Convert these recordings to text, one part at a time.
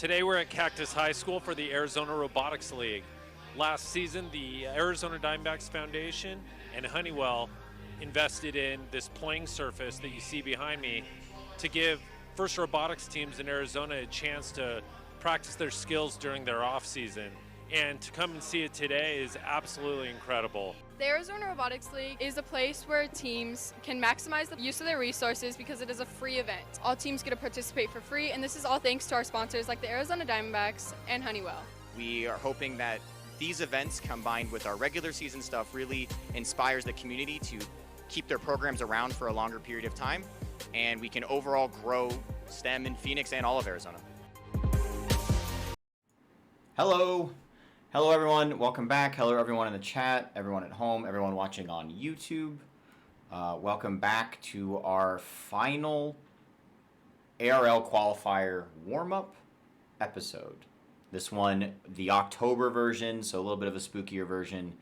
Today we're at Cactus High School for the Arizona Robotics League. Last season, the Arizona Diamondbacks Foundation and Honeywell invested in this playing surface that you see behind me to give first robotics teams in Arizona a chance to practice their skills during their off season. And to come and see it today is absolutely incredible. The Arizona Robotics League is a place where teams can maximize the use of their resources because it is a free event. All teams get to participate for free, and this is all thanks to our sponsors like the Arizona Diamondbacks and Honeywell. We are hoping that these events combined with our regular season stuff really inspires the community to keep their programs around for a longer period of time, and we can overall grow STEM in Phoenix and all of Arizona. Hello. Hello, everyone. Welcome back. Hello, everyone in the chat, everyone at home, everyone watching on YouTube. Welcome back to our final ARL qualifier warm-up episode. This one, the October version, so a little bit of a spookier version.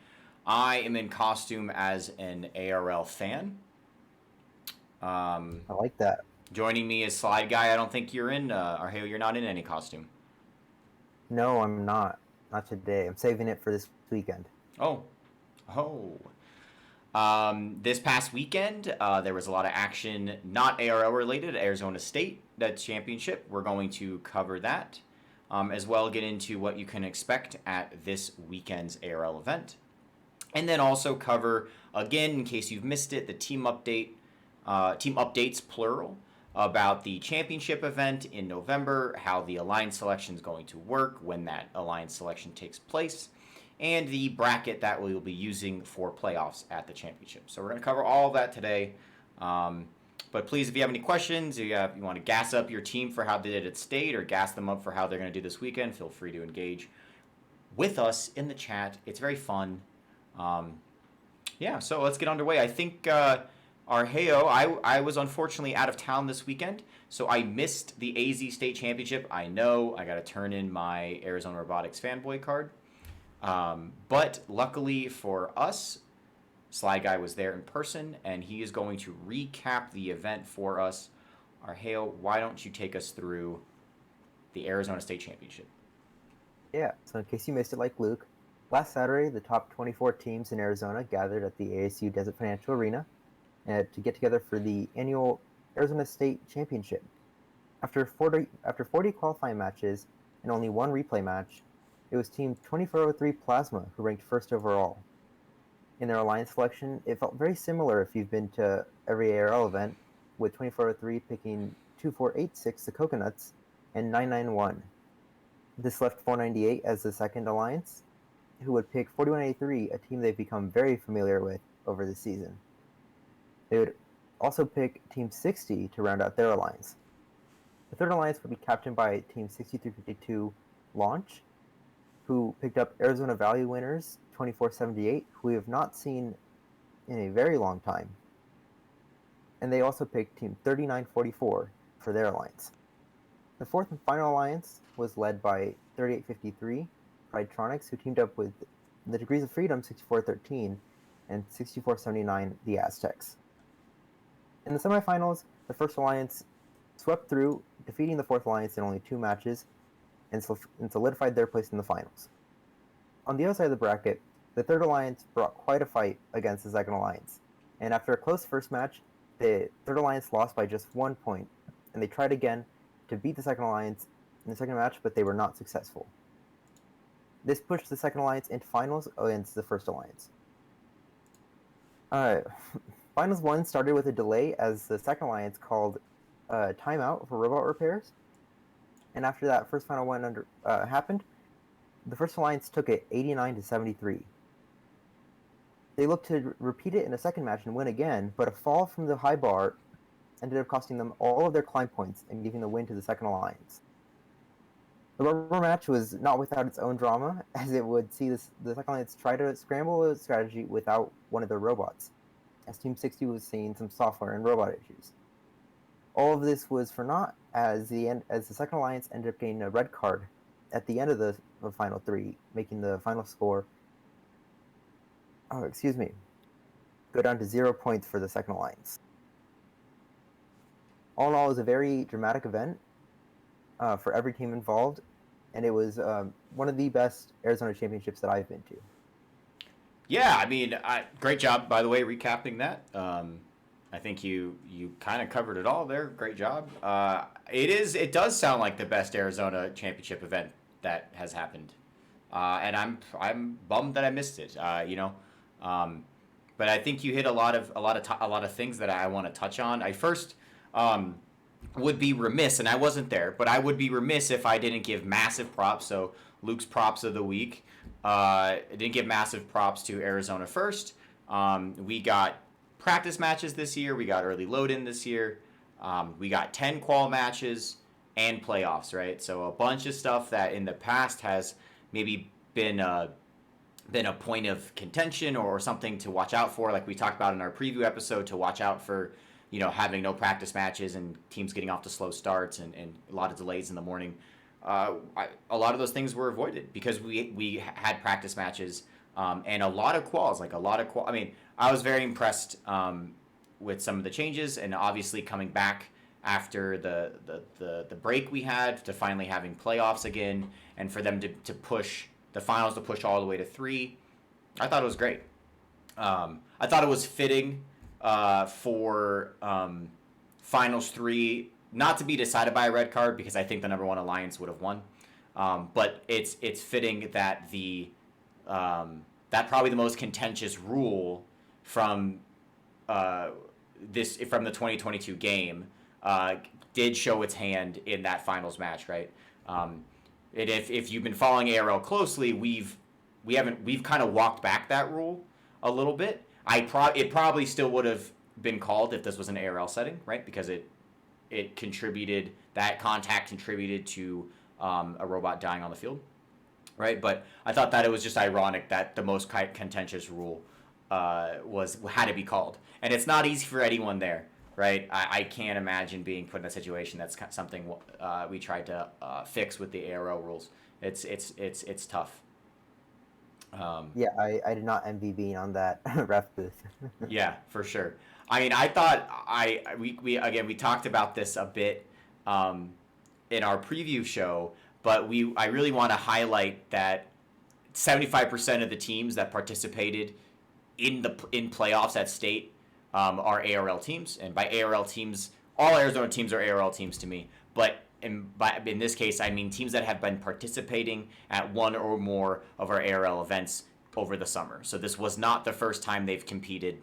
I am in costume as an ARL fan. I like that. Joining me is Slide Guy. I don't think you're in, Arheo, you're not in any costume. No, I'm not. Not today. I'm saving it for this weekend. Oh. This past weekend, there was a lot of action, not ARL related, Arizona State, that championship. We're going to cover that, as well get into what you can expect at this weekend's ARL event. And then also cover, again, in case you've missed it, the team updates, plural, about the championship event in November, how the alliance selection is going to work, when that alliance selection takes place, and the bracket that we will be using for playoffs at the championship. So we're going to cover all of that today. But please, if you have any questions, you want to gas up your team for how they did at state or gas them up for how they're going to do this weekend, feel free to engage with us in the chat. It's very fun. So let's get underway. I think... Arheo, I was unfortunately out of town this weekend, so I missed the AZ State Championship. I know I got to turn in my Arizona Robotics fanboy card. But luckily for us, Sly Guy was there in person, and he is going to recap the event for us. Arheo, why don't you take us through the Arizona State Championship? Yeah, so in case you missed it like Luke, last Saturday, the top 24 teams in Arizona gathered at the ASU Desert Financial Arena to get together for the annual Arizona State Championship. After 40 qualifying matches and only one replay match, it was Team 2403 Plasma who ranked first overall. In their alliance selection, it felt very similar if you've been to every ARL event, with 2403 picking 2486 the Coconuts and 991. This left 498 as the second alliance, who would pick 4183, a team they've become very familiar with over the season. They would also pick Team 60 to round out their alliance. The third alliance would be captained by Team 6352 Launch, who picked up Arizona Valley winners 2478, who we have not seen in a very long time. And they also picked Team 3944 for their alliance. The fourth and final alliance was led by 3853 Pridetronics, who teamed up with the Degrees of Freedom 6413 and 6479 the Aztecs. In the semifinals, the first alliance swept through, defeating the fourth alliance in only 2 matches, and solidified their place in the finals. On the other side of the bracket, the third alliance brought quite a fight against the second alliance, and after a close first match, the third alliance lost by just 1 point, and they tried again to beat the second alliance in the second match, but they were not successful. This pushed the second alliance into finals against the first alliance. Finals 1 started with a delay as the second alliance called timeout for robot repairs. And after that first final one happened, the first alliance took it 89-73. They looked to repeat it in a second match and win again, but a fall from the high bar ended up costing them all of their climb points and giving the win to the second alliance. The rubber match was not without its own drama, as it would see the second alliance try to scramble a strategy without one of their robots, as Team 60 was seeing some software and robot issues. All of this was for naught, as the second alliance ended up getting a red card at the end of the final 3, making the final score go down to 0 points for the second alliance. All in all, it was a very dramatic event for every team involved, and it was one of the best Arizona championships that I've been to. Yeah, I mean, great job, by the way, recapping that. I think you kind of covered it all there. Great job. It does sound like the best Arizona championship event that has happened, and I'm bummed that I missed it. But I think you hit a lot of things that I want to touch on. I first would be remiss, and I wasn't there, but I would be remiss if I didn't give massive props. So Luke's props of the week. Didn't give massive props to Arizona first. We got practice matches this year. We got early load-in this year. We got 10 qual matches and playoffs, right? So a bunch of stuff that in the past has maybe been a point of contention or something to watch out for, like we talked about in our preview episode, to watch out for, having no practice matches and teams getting off to slow starts and a lot of delays in the morning. A lot of those things were avoided because we had practice matches and a lot of quals, I mean, I was very impressed with some of the changes, and obviously coming back after the break we had to finally having playoffs again, and for them to push the finals, to push all the way to 3. I thought it was great. I thought it was fitting for finals 3 not to be decided by a red card, because I think the number 1 alliance would have won. But it's fitting that that probably the most contentious rule from the 2022 game did show its hand in that finals match, right? And if you've been following ARL closely, we've kind of walked back that rule a little bit. It probably still would have been called if this was an ARL setting, right? Because that contact contributed to a robot dying on the field, right? But I thought that it was just ironic that the most contentious rule had to be called, and it's not easy for anyone there, right? I can't imagine being put in a situation that's something we tried to fix with the ARL rules. It's tough. Yeah, I did not envy being on that ref booth. Yeah, for sure. I mean, I thought we talked about this a bit in our preview show, but I really want to highlight that 75% of the teams that participated in playoffs at state are ARL teams, and by ARL teams, all Arizona teams are ARL teams to me. But in this case, I mean teams that have been participating at one or more of our ARL events over the summer. So this was not the first time they've competed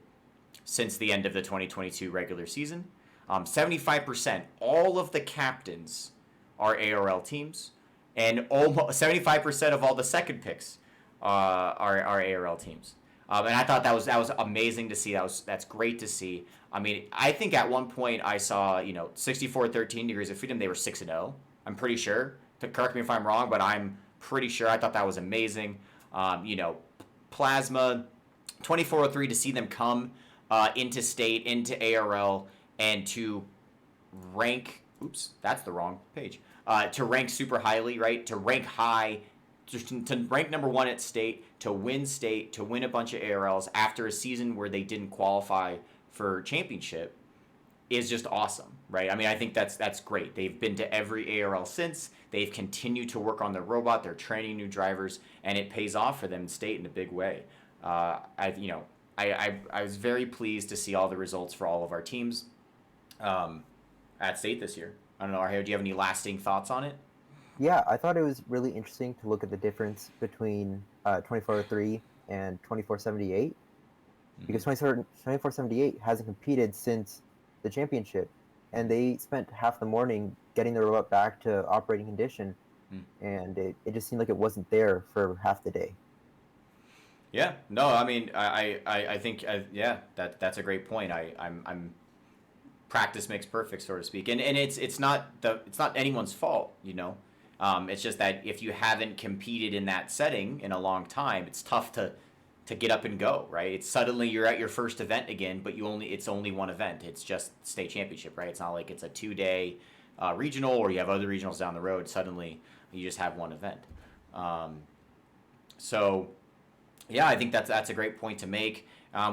since the end of the 2022 regular season. 75%, all of the captains are ARL teams, and almost 75% of all the second picks are ARL teams. And I thought that was amazing to see. That's great to see. I mean, I think at one point I saw 64-13 Degrees of Freedom. They were 6-0. I'm pretty sure. Correct me if I'm wrong, but I'm pretty sure. I thought that was amazing. Plasma 24-03, to see them come into state, into ARL, and to rank. Oops, that's the wrong page. To rank super highly, right? To rank high. To rank number 1 at state, to win a bunch of ARLs after a season where they didn't qualify for championship is just awesome, right? I mean, I think that's great. They've been to every ARL since. They've continued to work on their robot. They're training new drivers, and it pays off for them in state in a big way. I was very pleased to see all the results for all of our teams at state this year. I don't know, Arheo, do you have any lasting thoughts on it? Yeah, I thought it was really interesting to look at the difference between 24-03 and 24-78, because 24-78 hasn't competed since the championship, and they spent half the morning getting the robot back to operating condition, and it just seemed like it wasn't there for half the day. Yeah, no, I mean, I think that's a great point. I'm practice makes perfect, so to speak, and it's not anyone's fault, It's just that if you haven't competed in that setting in a long time, it's tough to get up and go, right? It's suddenly you're at your first event again, but it's only one event. It's just state championship, right? It's not like it's a 2-day regional or you have other regionals down the road. Suddenly you just have one event. So yeah, I think that's a great point to make.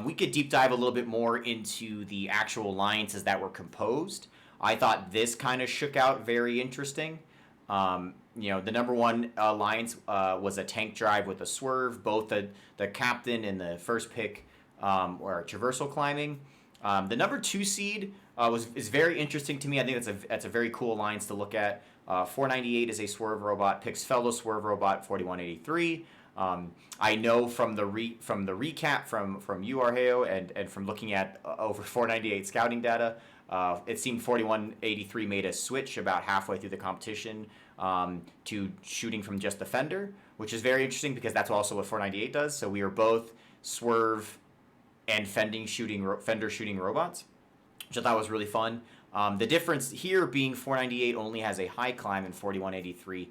We could deep dive a little bit more into the actual alliances that were composed. I thought this kind of shook out very interesting. the number one alliance was a tank drive with a swerve. Both the captain and the first pick were traversal climbing. The number 2 seed is very interesting to me. I think that's a very cool alliance to look at. 498 is a swerve robot, picks fellow swerve robot 4183. I know from the recap from you, Argeo, and from looking at over 498 scouting data, it seemed 4183 made a switch about halfway through the competition to shooting from just the fender, which is very interesting because that's also what 498 does. So we are both swerve and fender shooting robots, which I thought was really fun. The difference here being 498 only has a high climb and 4183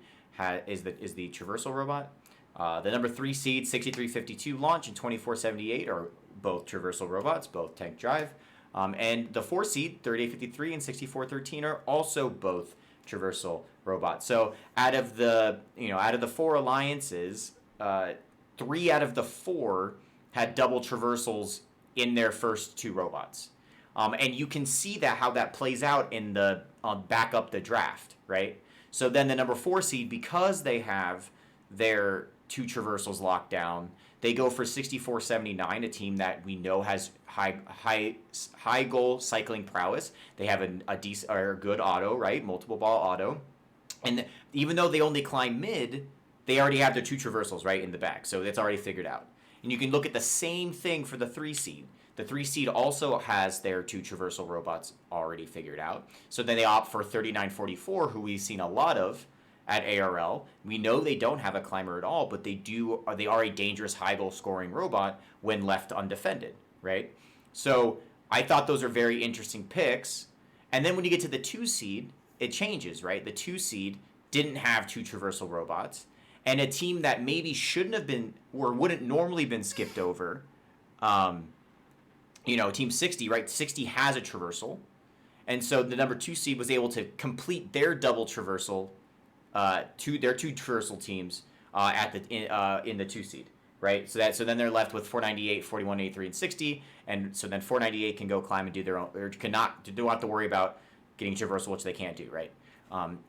is the traversal robot. The number 3 seed 6352 launch and 2478 are both traversal robots, both tank drive. And the 4 seed 3853 and 6413 are also both traversal robots. So out of the 4 alliances, 3 out of the 4 had double traversals in their first 2 robots. And you can see how that plays out in the back up the draft, right? So then the number 4 seed, because they have their 2 traversals locked down, they go for 6479, a team that we know has high goal cycling prowess. They have a decent or good auto, right? Multiple ball auto. And even though they only climb mid, they already have their 2 traversals right in the back. So it's already figured out. And you can look at the same thing for the 3 seed. The 3 seed also has their 2 traversal robots already figured out. So then they opt for 3944, who we've seen a lot of at ARL. We know they don't have a climber at all, but they are a dangerous high goal scoring robot when left undefended, right? So I thought those are very interesting picks. And then when you get to the 2 seed, it changes, right? The 2 seed didn't have 2 traversal robots. And a team that maybe shouldn't have been or wouldn't normally been skipped over, Team 60, right? 60 has a traversal. And so the number 2 seed was able to complete their double traversal, their 2 traversal teams in the 2 seed, right? So then they're left with 498, 4183, and 60. And so then 498 can go climb and do their own, or don't have to worry about getting traversal, which they can't do, right?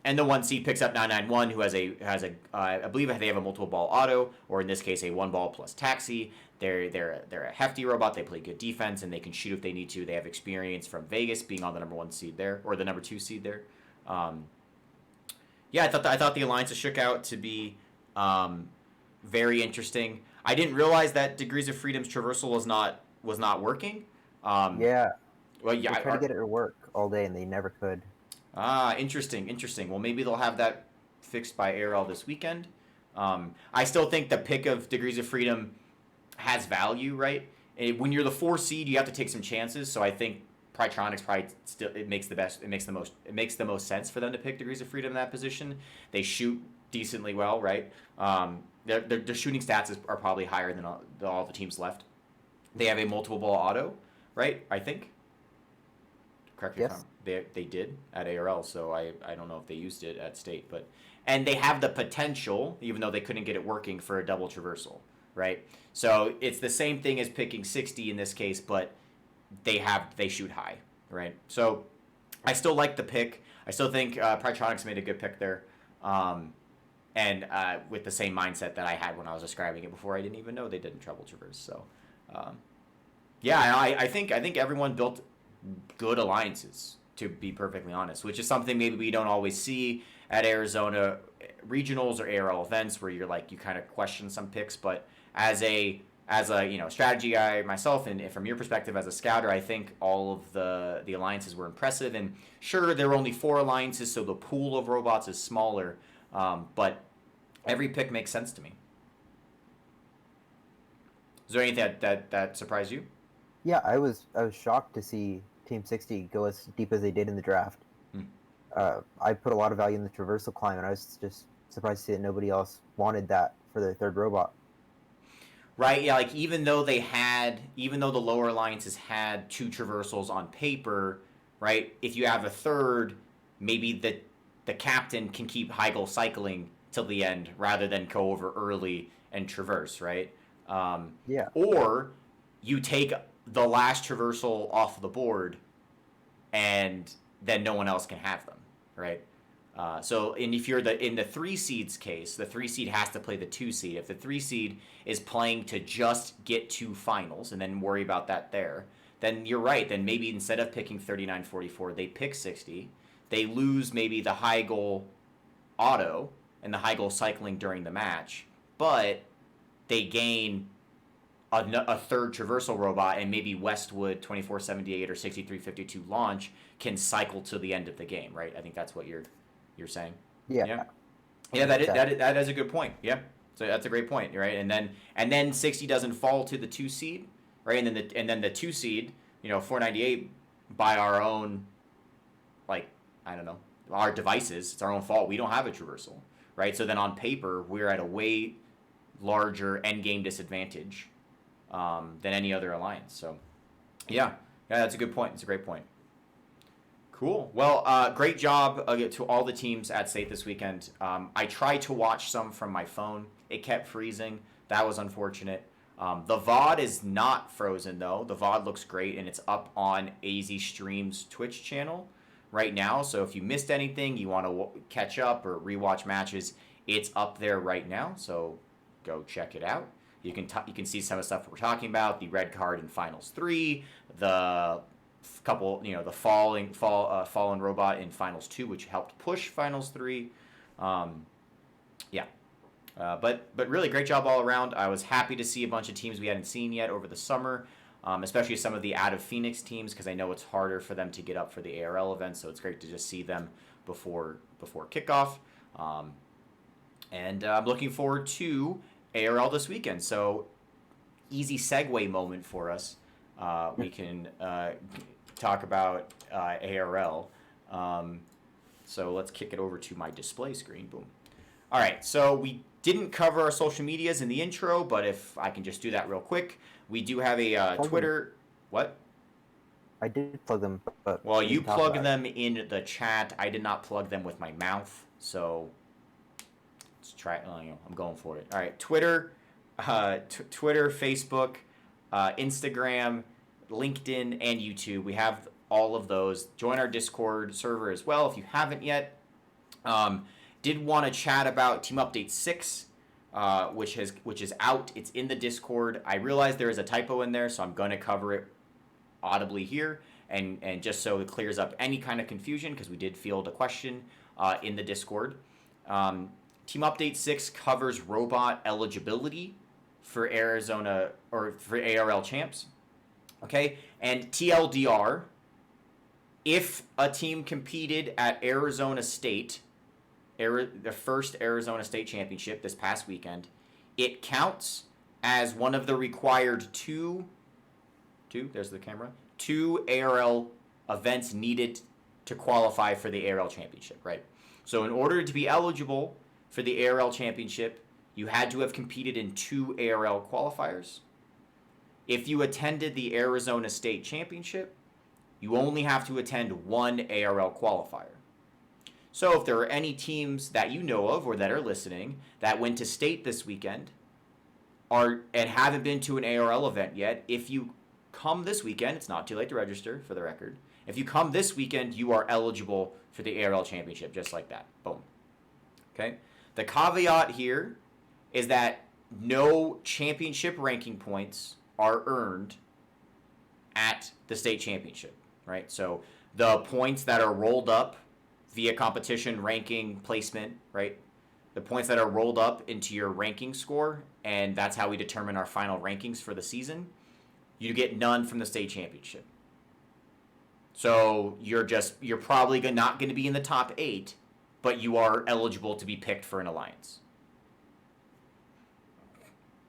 And the 1 seed picks up 991, who has a I believe they have a multiple ball auto, or in this case a 1 ball plus taxi. They're a hefty robot. They play good defense and they can shoot if they need to. They have experience from Vegas being on the number 1 seed there, or the number 2 seed there. I thought the alliances shook out to be very interesting. I didn't realize that Degrees of Freedom's traversal was not working. Well, They tried to get it to work all day and they never could. Interesting. Well, maybe they'll have that fixed by ARL this weekend. I still think the pick of Degrees of Freedom has value, right? When you're the 4 seed, you have to take some chances. So I think Prytronics probably still it makes the most sense for them to pick Degrees of Freedom in that position. They shoot decently well, right? Their shooting stats are probably higher than all the teams left. They have a multiple ball auto, right? I think. Correct me if I'm they did at ARL, so I don't know if they used it at state, and they have the potential, even though they couldn't get it working, for a double traversal, right? So it's the same thing as picking 60 in this case, but they shoot high, right? So I still like the pick. I still think Prytronics made a good pick there, and with the same mindset that I had when I was describing it before. I didn't even know they didn't double traverse. So I think everyone built good alliances, to be perfectly honest, which is something maybe we don't always see at Arizona regionals or ARL events, where you kind of question some picks. But as a strategy guy myself, and from your perspective as a scouter, I think all of the alliances were impressive. And sure, there were only 4 alliances, so the pool of robots is smaller, but every pick makes sense to me. Is there anything that surprised you? Yeah, I was shocked to see Team 60 go as deep as they did in the draft. I put a lot of value in the traversal climb, and I was just surprised to see that nobody else wanted that for their 3rd robot. Right, yeah, even though the lower alliances had 2 traversals on paper, right, if you have a 3rd, maybe the captain can keep high goal cycling till the end rather than go over early and traverse, right? Or you take the last traversal off the board, and then no one else can have them, right? And if you're in the 3 seeds case, the 3 seed has to play the 2 seed. If the 3 seed is playing to just get to finals and then worry about that there, then you're right. Then maybe instead of picking 39-44, they pick 60. They lose maybe the high goal auto and the high goal cycling during the match, but they gain a third traversal robot, and maybe Westwood 2478 or 6352 launch can cycle to the end of the game, right? I think that's what you're saying. Yeah. Yeah, that is a good point. Yeah, so that's a great point, right? And then 60 doesn't fall to the 2 seed, right? And then the 2 seed, 498 by our own, like, I don't know, our devices. It's our own fault. We don't have a traversal, right? So then on paper, we're at a way larger end game disadvantage than any other alliance. So, yeah, that's a good point. It's a great point. Cool. Well, great job to all the teams at state this weekend. I tried to watch some from my phone. It kept freezing. That was unfortunate. The VOD is not frozen, though. The VOD looks great, and it's up on AZ Stream's Twitch channel right now. So if you missed anything, you want to catch up or rewatch matches, it's up there right now. So go check it out. You can see some of the stuff we're talking about, the red card in Finals 3, the couple, the fallen robot in Finals 2, which helped push Finals 3. But really great job all around. I was happy to see a bunch of teams we hadn't seen yet over the summer, especially some of the out of Phoenix teams, because I know it's harder for them to get up for the ARL event, so it's great to just see them before kickoff. And I'm looking forward to ARL this weekend. So easy segue moment for us. We can talk about ARL. So let's kick it over to my display screen. Boom. All right, so we didn't cover our social medias in the intro, but if I can just do that real quick, we do have a Twitter. What? I did plug them, but well, you plug them in the chat. I did not plug them with my mouth, so let's try. I'm going for it. All right, Twitter, Facebook, Instagram, LinkedIn, and YouTube. We have all of those. Join our Discord server as well if you haven't yet. Did want to chat about Team Update 6, which is out. It's in the Discord. I realize there is a typo in there, so I'm going to cover it audibly here, and just so it clears up any kind of confusion, because we did field a question in the Discord. Team Update 6 covers robot eligibility for Arizona or for ARL champs. Okay, and TLDR, if a team competed at Arizona State, the first Arizona State Championship this past weekend, it counts as one of the required two ARL events needed to qualify for the ARL Championship, right? So in order to be eligible for the ARL Championship, you had to have competed in 2 ARL qualifiers. If you attended the Arizona State Championship, you only have to attend 1 ARL qualifier. So if there are any teams that you know of or that are listening that went to state this weekend and haven't been to an ARL event yet, if you come this weekend, it's not too late to register, for the record. If you come this weekend, you are eligible for the ARL Championship, just like that. Boom. Okay? The caveat here is that no championship ranking points are earned at the state championship, right? So the points that are rolled up via competition ranking placement, right? The points that are rolled up into your ranking score, and that's how we determine our final rankings for the season. You get none from the state championship. So you're probably not going to be in the top 8, but you are eligible to be picked for an alliance.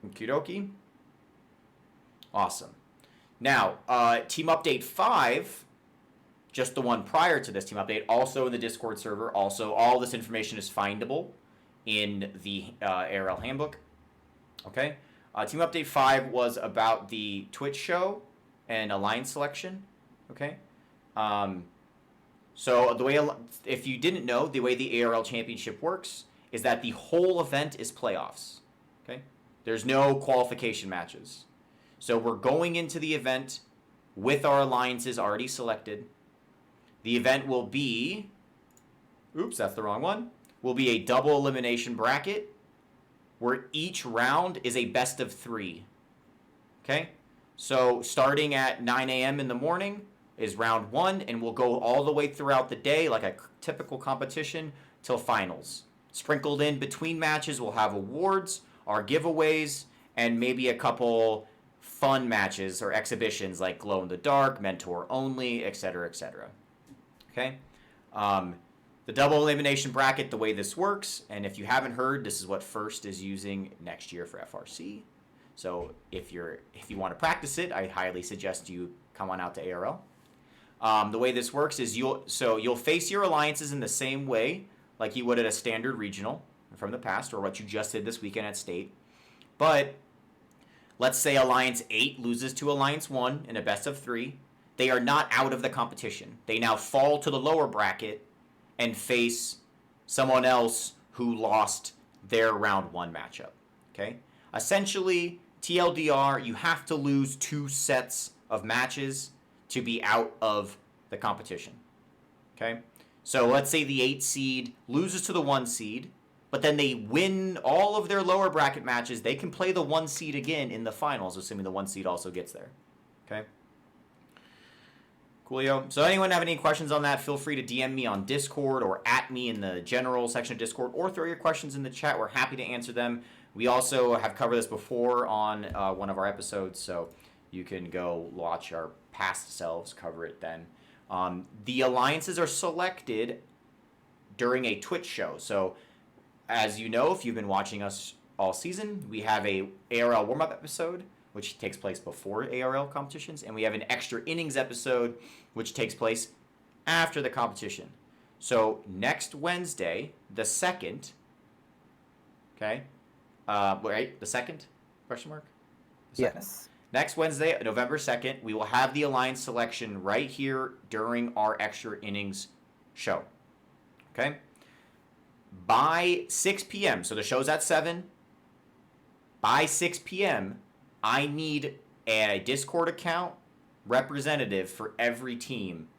Okie dokie. Awesome. Now, Team Update 5, just the one prior to this Team Update, also in the Discord server. Also, all this information is findable in the ARL handbook. Okay. Team Update 5 was about the Twitch show and alliance selection. Okay. So the way, if you didn't know, the way the ARL Championship works is that the whole event is playoffs. Okay. There's no qualification matches. So we're going into the event with our alliances already selected. The event will be oops, that's the wrong one, will be a double elimination bracket where each round is a best of 3. Okay? So starting at 9 a.m. in the morning is round 1, and we'll go all the way throughout the day like a typical competition till finals. Sprinkled in between matches, we'll have awards, our giveaways, and maybe a couple fun matches or exhibitions like glow in the dark, mentor only, etc., etc. Okay? The double elimination bracket, the way this works, and if you haven't heard, this is what First is using next year for FRC. So if you want to practice it, I highly suggest you come on out to ARL. The way this works is you'll face your alliances in the same way like you would at a standard regional from the past, or what you just did this weekend at state. But let's say Alliance 8 loses to Alliance 1 in a best of 3. They are not out of the competition. They now fall to the lower bracket and face someone else who lost their round 1 matchup. Okay? Essentially, TLDR, you have to lose 2 sets of matches to be out of the competition. Okay? So let's say the 8 seed loses to the 1 seed, but then they win all of their lower bracket matches. They can play the 1 seed again in the finals, assuming the 1 seed also gets there. Okay? Coolio. So anyone have any questions on that, feel free to DM me on Discord or at me in the general section of Discord, or throw your questions in the chat. We're happy to answer them. We also have covered this before on one of our episodes, so you can go watch our past selves cover it then. The alliances are selected during a Twitch show. So as you know, if you've been watching us all season, we have a ARL WarmUp episode, which takes place before ARL competitions, and we have an extra innings episode, which takes place after the competition. So next Wednesday, the 2nd, okay, right, the 2nd, question mark? The 2nd? Yes. Next Wednesday, November 2nd, we will have the alliance selection right here during our extra innings show, okay? By 6 p.m., so the show's at 7, by 6 p.m., I need a Discord account representative for every team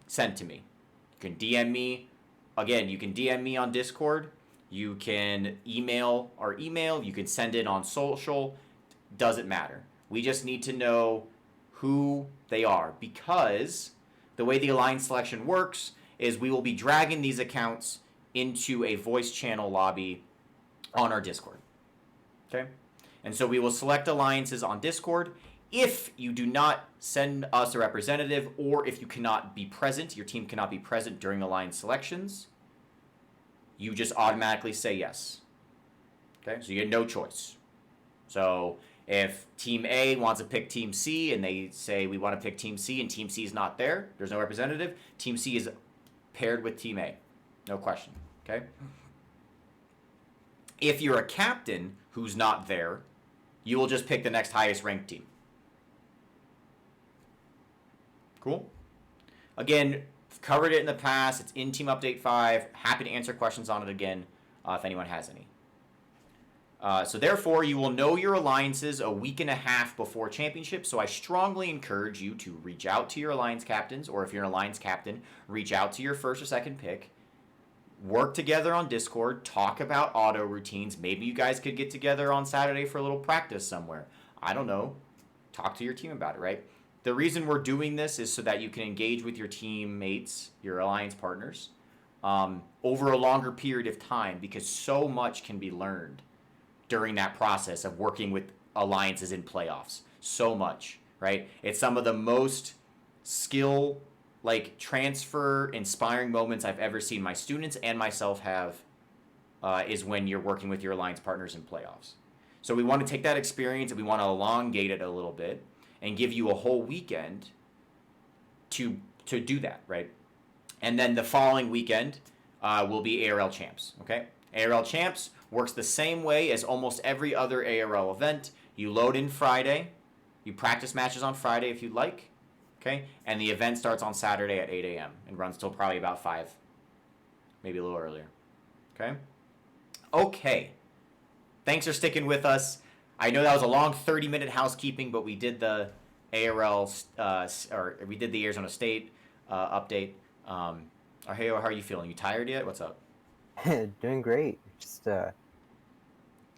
sent to me. You can DM me. Again, you can DM me on Discord. You can email our email. You can send it on social. Doesn't matter. We just need to know who they are, because the way the alliance selection works is we will be dragging these accounts into a voice channel lobby on our Discord. Okay? And so we will select alliances on Discord. If you do not send us a representative, or if you cannot be present, your team cannot be present during alliance selections, you just automatically say yes. Okay? So you get no choice. So if Team A wants to pick Team C and they say we want to pick Team C and Team C is not there, there's no representative, Team C is paired with Team A. No question. Okay? If you're a captain who's not there, you will just pick the next highest ranked team. Cool? Again, covered it in the past. It's in Team Update 5. Happy to answer questions on it again if anyone has any. So therefore, you will know your alliances a week and a half before championship. So I strongly encourage you to reach out to your alliance captains, or if you're an alliance captain, reach out to your first or second pick. Work together on Discord, talk about auto routines. Maybe you guys could get together on Saturday for a little practice somewhere. I don't know. Talk to your team about it, right? The reason we're doing this is so that you can engage with your teammates, your alliance partners, over a longer period of time, because so much can be learned during that process of working with alliances in playoffs. So much, right? It's some of the most skill transfer inspiring moments I've ever seen my students and myself have is when you're working with your alliance partners in playoffs. So we want to take that experience and we want to elongate it a little bit and give you a whole weekend to do that, right? And then the following weekend will be ARL Champs, okay? ARL Champs works the same way as almost every other ARL event. You load in Friday, you practice matches on Friday if you'd like, okay? And the event starts on Saturday at 8 a.m. and runs till probably about 5, maybe a little earlier, okay? Okay. Thanks for sticking with us. I know that was a long 30-minute housekeeping, but we did the ARL, we did the Arizona State update. Arheo, how are you feeling? You tired yet? What's up? Doing great. Just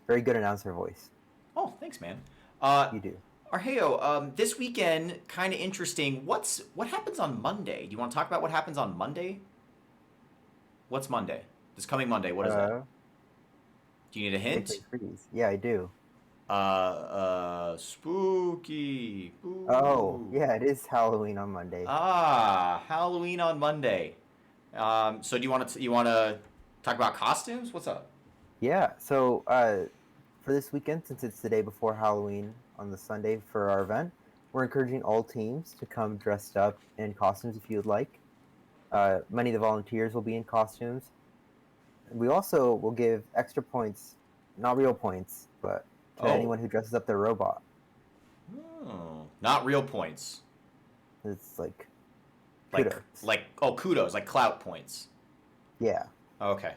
very good announcer voice. Oh, thanks, man. You do. Arheo, this weekend, kind of interesting. What happens on Monday? Do you want to talk about what happens on Monday? What's Monday? This coming Monday, what is that? Do you need a hint? Freeze. Yeah, I do. Spooky. Ooh. Oh, yeah, it is Halloween on Monday. Ah, Halloween on Monday. So do you want to talk about costumes? What's up? Yeah, so for this weekend, since it's the day before Halloween on the Sunday for our event, we're encouraging all teams to come dressed up in costumes if you would like. Many of the volunteers will be in costumes. We also will give extra points, not real points, but to anyone who dresses up their robot. Oh, not real points. It's like kudos. Kudos, like clout points. Yeah. Okay.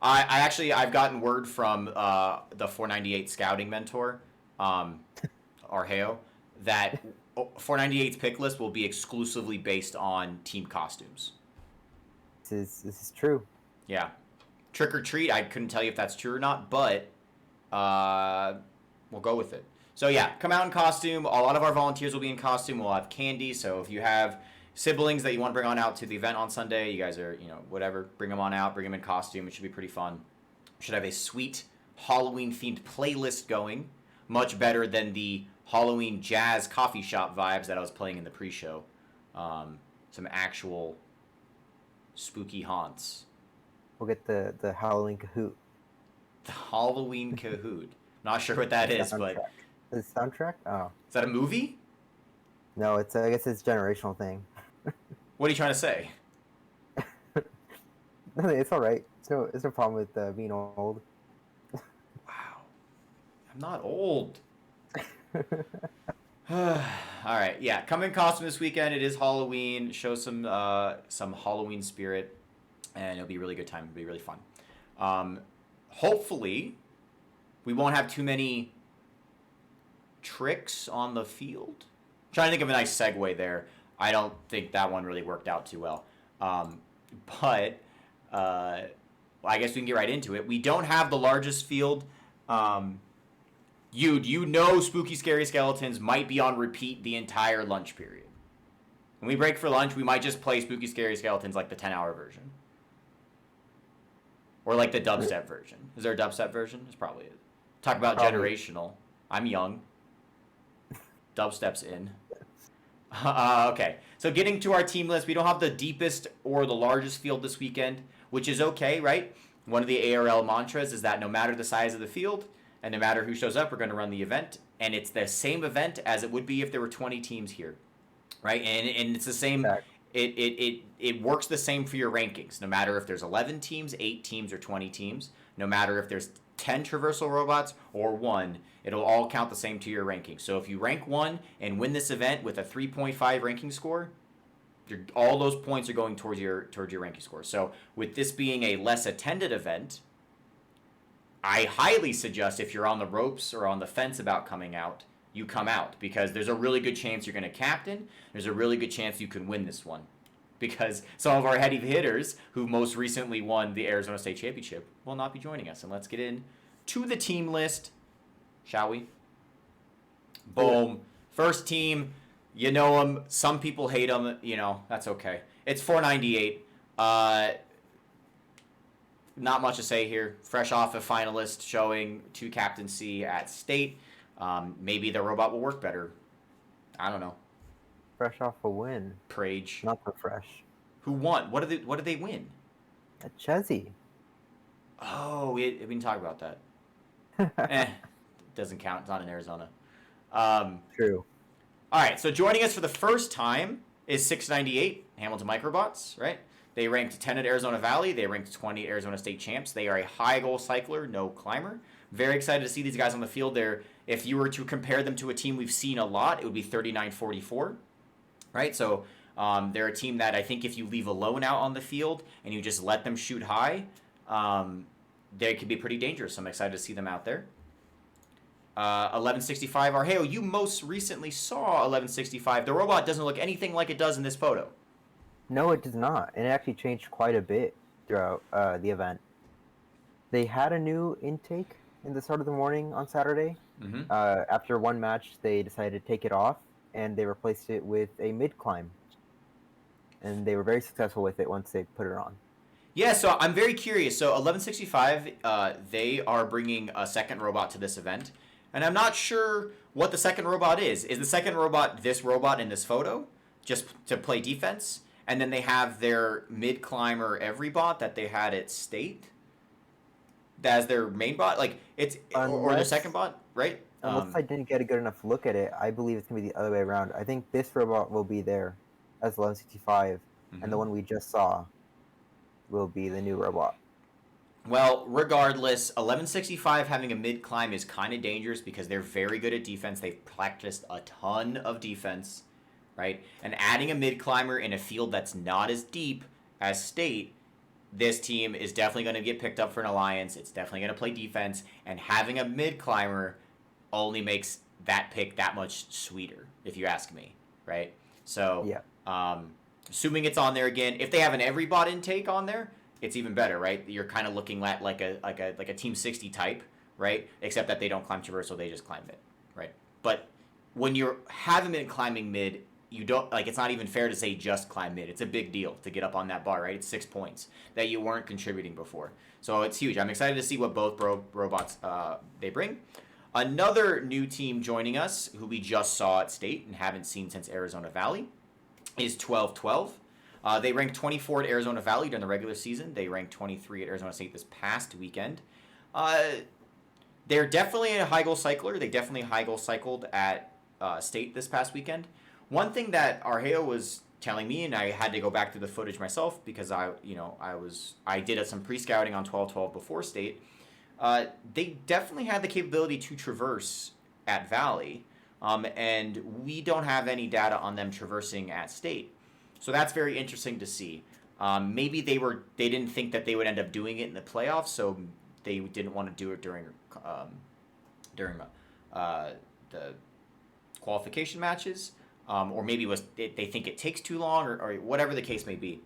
I've gotten word from the 498 scouting mentor, Arheo, that 498's pick list will be exclusively based on team costumes. This is true. Yeah. Trick or treat, I couldn't tell you if that's true or not, but we'll go with it. So yeah, come out in costume. A lot of our volunteers will be in costume. We'll have candy. So if you have siblings that you want to bring on out to the event on Sunday, you guys are, whatever, bring them on out, bring them in costume. It should be pretty fun. Should have a sweet Halloween-themed playlist going. Much better than the Halloween jazz coffee shop vibes that I was playing in the pre-show. Some actual spooky haunts. We'll get the Halloween Kahoot. The Halloween Kahoot. Not sure what that is, but... The soundtrack? Oh. Is that a movie? No, I guess it's a generational thing. What are you trying to say? It's all right. It's no problem with being old. Wow. I'm not old. All right, yeah. Come in costume this weekend. It is Halloween. Show some Halloween spirit, and it'll be a really good time. It'll be really fun. Hopefully, we won't have too many tricks on the field. I'm trying to think of a nice segue there. I don't think that one really worked out too well. But I guess we can get right into it. We don't have the largest field. Spooky Scary Skeletons might be on repeat the entire lunch period. When we break for lunch, we might just play Spooky Scary Skeletons like the 10-hour version. Or like the dubstep version. Is there a dubstep version? It's probably it. Talk about generational. I'm young. Dubstep's in. Okay, so getting to our team list, we don't have the deepest or the largest field this weekend, which is okay, right? One of the ARL mantras is that no matter the size of the field and no matter who shows up, we're going to run the event, and it's the same event as it would be if there were 20 teams here, right? And it's the same. It works the same for your rankings, no matter if there's 11 teams, 8 teams, or 20 teams. No matter if there's 10 traversal robots or 1, it'll all count the same to your ranking. So if you rank 1 and win this event with a 3.5 ranking score, all those points are going towards your ranking score. So with this being a less attended event, I highly suggest if you're on the ropes or on the fence about coming out, you come out, because there's a really good chance you're going to captain. There's a really good chance you can win this one, because some of our heavy hitters who most recently won the Arizona State Championship will not be joining us. And let's get in to the team list, shall we? Boom. First team, you know them. Some people hate them. That's okay. It's 498. Not much to say here. Fresh off a finalist showing to captaincy at state. Maybe the robot will work better. I don't know. Fresh off a win. Prage. Not so fresh. Who won? What did they win? At Chessie. Oh, we can talk about that. Doesn't count. It's not in Arizona. True. All right, so joining us for the first time is 698, Hamilton Microbots, right? They ranked 10 at Arizona Valley. They ranked 20 at Arizona State Champs. They are a high goal cycler, no climber. Very excited to see these guys on the field. If you were to compare them to a team we've seen a lot, it would be 39-44, right? So they're a team that I think if you leave alone out on the field and you just let them shoot high, they could be pretty dangerous. I'm excited to see them out there. 1165 Arheo, you most recently saw 1165. The robot doesn't look anything like it does in this photo. No, it does not, and it actually changed quite a bit throughout the event. They had a new intake in the start of the morning on Saturday. Mm-hmm. After one match, they decided to take it off, and they replaced it with a mid climb, and they were very successful with it once they put it on. Yeah, so I'm very curious. So 1165, they are bringing a second robot to this event, and I'm not sure what the second robot is. Is the second robot this robot in this photo, just to play defense? And then they have their mid climber every bot that they had at state as their main bot, like it's or their second bot, right? Unless I didn't get a good enough look at it, I believe it's gonna be the other way around. I think this robot will be there as 1165, and the one we just saw will be the new robot. Well, regardless, 1165 having a mid climb is kind of dangerous because they're very good at defense. They've practiced a ton of defense, right? And adding a mid climber in a field that's not as deep as state, this team is definitely going to get picked up for an alliance. It's definitely going to play defense, and having a mid climber only makes that pick that much sweeter, if you ask me, right? So, yeah. Assuming it's on there again, if they have an every bot intake on there, it's even better, right? You're kind of looking at like a Team 60 type, right? Except that they don't climb traversal, they just climb mid, right? But when you're having been climbing mid, you don't like. It's not even fair to say just climb mid. It's a big deal to get up on that bar, right? It's 6 points that you weren't contributing before, so it's huge. I'm excited to see what both robots they bring. Another new team joining us, who we just saw at state and haven't seen since Arizona Valley, is 1212. They ranked 24 at Arizona Valley during the regular season. They ranked 23 at Arizona State this past weekend. They're definitely a high goal cycler. They definitely high goal cycled at state this past weekend. One thing that Argeo was telling me, and I had to go back to the footage myself because I did some pre-scouting on 1212 before state. They definitely had the capability to traverse at Valley, and we don't have any data on them traversing at state. So that's very interesting to see. Maybe they didn't think that they would end up doing it in the playoffs, so they didn't want to do it during the qualification matches, or maybe they think it takes too long, or whatever the case may be.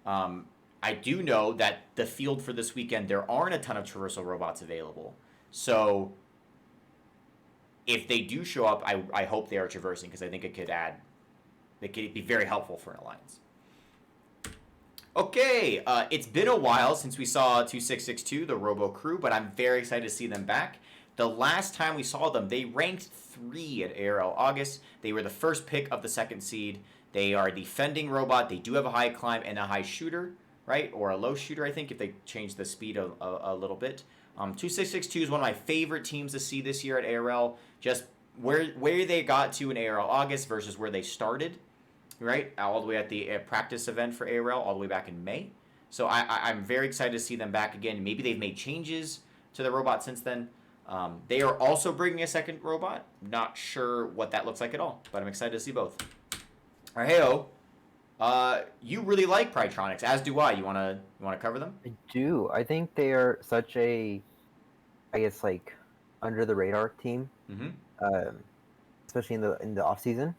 I do know that the field for this weekend, there aren't a ton of traversal robots available. So if they do show up, I hope they are traversing, because I think it could be very helpful for an alliance. Okay, it's been a while since we saw 2662, the Robo Crew, but I'm very excited to see them back. The last time we saw them, they ranked 3 at ARL August. They were the first pick of the second seed. They are a defending robot. They do have a high climb and a high shooter, right? Or a low shooter, I think, if they change the speed a little bit. 2662 is one of my favorite teams to see this year at ARL. Just where they got to in ARL August versus where they started, right? All the way at the practice event for ARL, all the way back in May. So I'm very excited to see them back again. Maybe they've made changes to the robot since then. They are also bringing a second robot. Not sure what that looks like at all, but I'm excited to see both. Argeo, you really like Prytronics, as do I. You wanna cover them? I do. I think they are such a, I guess, like, under the radar team. Mm-hmm. Especially in the off season.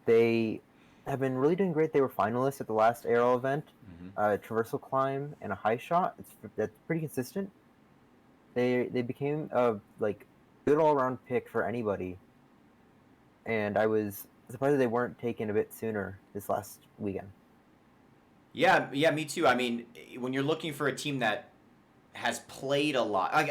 They have been really doing great. They were finalists at the last ARL event. Traversal climb and a high shot. That's pretty consistent. They became a good all around pick for anybody, and I was surprised that they weren't taken a bit sooner this last weekend. Yeah, me too. I mean, when you're looking for a team that has played a lot, I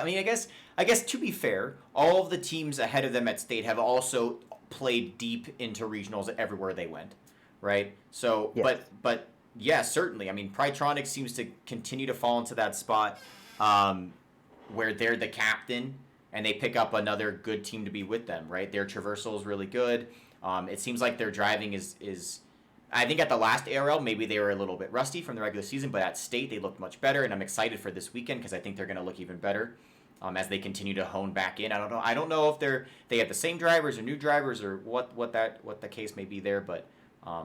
guess to be fair, all of the teams ahead of them at state have also played deep into regionals everywhere they went, right? So, yes. but yeah, certainly. I mean, Prytronics seems to continue to fall into that spot where they're the captain and they pick up another good team to be with them, right? Their traversal is really good. It seems like their driving is I think at the last ARL, maybe they were a little bit rusty from the regular season, but at state they looked much better, and I'm excited for this weekend because I think they're going to look even better as they continue to hone back in. I don't know if they have the same drivers or new drivers or what the case may be there, but I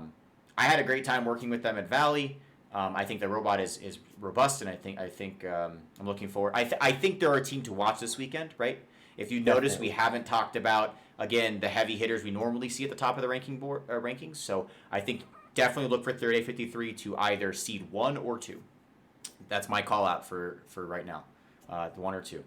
had a great time working with them at Valley. I think the robot is robust, and I think I'm looking forward. I think they're a team to watch this weekend, right? If you notice, we haven't talked about, again, the heavy hitters we normally see at the top of the rankings. So I think definitely look for 3853 to either seed 1 or 2. That's my call out for right now. The 1 or 2.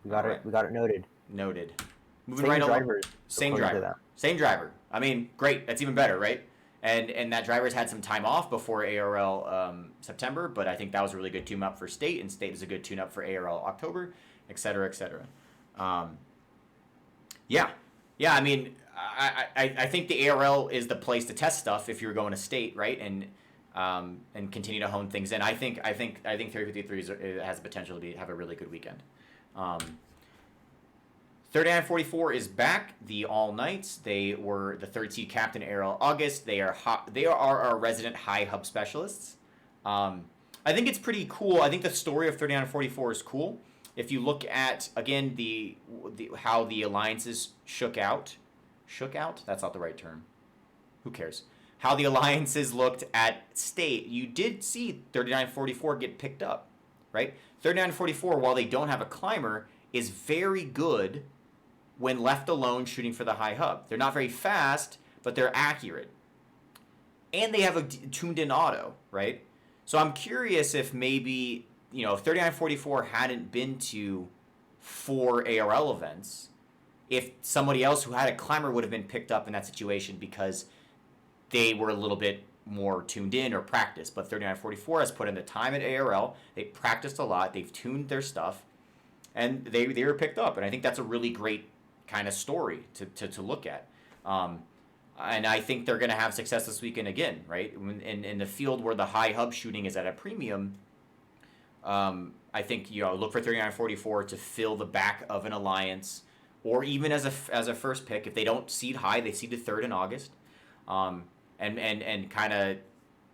We got it. We got it noted. Noted. Moving Same right along. drivers. Same according to driver. them. Same driver. I mean, great. That's even better, right? And that driver's had some time off before ARL September, but I think that was a really good tune-up for State, and State is a good tune-up for ARL October, et cetera, et cetera. Yeah. I mean, I think the ARL is the place to test stuff if you're going to State, right? And continue to hone things in. I think 3053 has the potential to have a really good weekend. 3944 is back. The All Knights. They were the third seed captain ARL August. They are our resident high hub specialists. I think it's pretty cool. I think the story of 3944 is cool. If you look at again the how the alliances shook out. That's not the right term. Who cares? How the alliances looked at State. You did see 3944 get picked up, right? 3944, while they don't have a climber, is very good when left alone shooting for the high hub. They're not very fast, but they're accurate. And they have a tuned-in auto, right? So I'm curious if maybe, if 3944 hadn't been to 4 ARL events, if somebody else who had a climber would have been picked up in that situation because they were a little bit more tuned in or practiced. But 3944 has put in the time at ARL. They practiced a lot. They've tuned their stuff. And they were picked up. And I think that's a really great kind of story to look at. And I think they're going to have success this weekend again, right? In the field where the high hub shooting is at a premium, I think, look for 3944 to fill the back of an alliance, or even as a first pick. If they don't seed high, they seeded third in August. And kind of,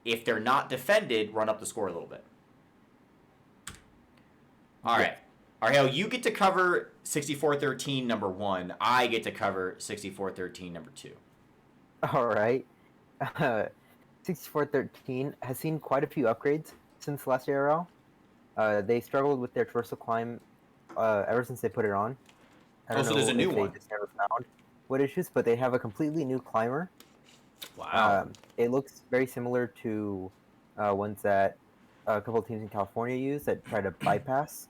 if they're not defended, run up the score a little bit. All right. Ariel, you get to cover 6413 number 1. I get to cover 6413 number 2. All right. 6413 has seen quite a few upgrades since last ARL. They struggled with their traversal climb ever since they put it on. I don't so know there's a new if one. They just never found what issues, but they have a completely new climber. Wow. It looks very similar to ones that a couple of teams in California use that try to bypass